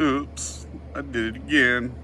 Oops, I did it again.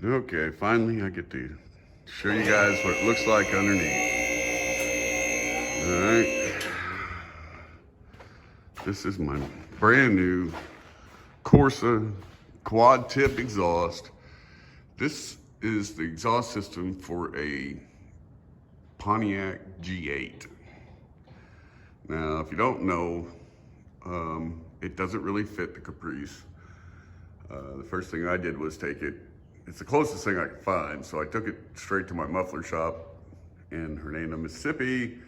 Okay, finally I get to show you guys what it looks like underneath. All right. This is my brand new Corsa quad tip exhaust. This is the exhaust system for a Pontiac G8. Now, if you don't know, it doesn't really fit the Caprice. The first thing I did was take it. It's the closest thing I could find, so I took it straight to my muffler shop in Hernando, Mississippi,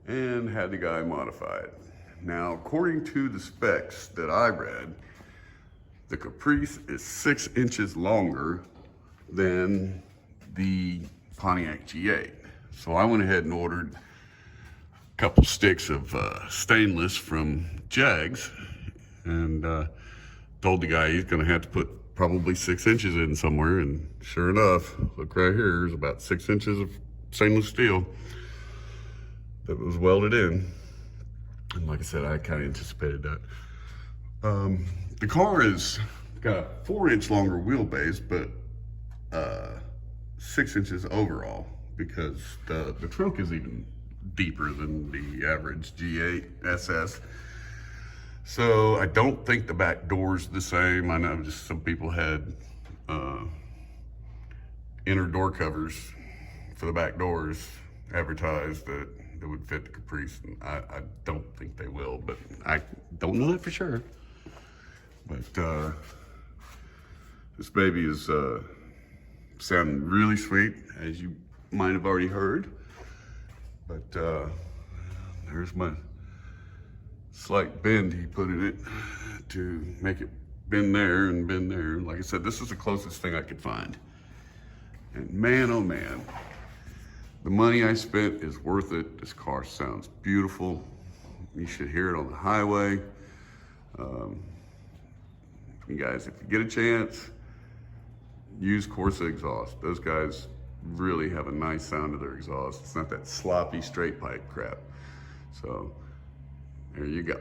and had the guy modify it. Now, according to the specs that I read, the Caprice is 6 inches longer than the Pontiac G8. So I went ahead and ordered a couple sticks of stainless from Jags, and told the guy he's gonna have to put probably 6 inches in somewhere, and sure enough, look right here, there's about 6 inches of stainless steel that was welded in. And like I said, I kind of anticipated that. The car has got a 4-inch longer wheelbase, but 6 inches overall, because the trunk is even deeper than the average G8 SS. So I don't think the back door's the same. I know just some people had inner door covers for the back doors advertised that would fit the Caprice. And I don't think they will, but I don't know that for sure. But this baby is sounding really sweet, as you might have already heard. But there's my slight bend he put in it to make it bend there and bend there. Like I said, this is the closest thing I could find. And man, oh man, the money I spent is worth it. This car sounds beautiful. You should hear it on the highway. You guys, if you get a chance, use Corsa exhaust. Those guys really have a nice sound to their exhaust. It's not that sloppy straight pipe crap. So there you go.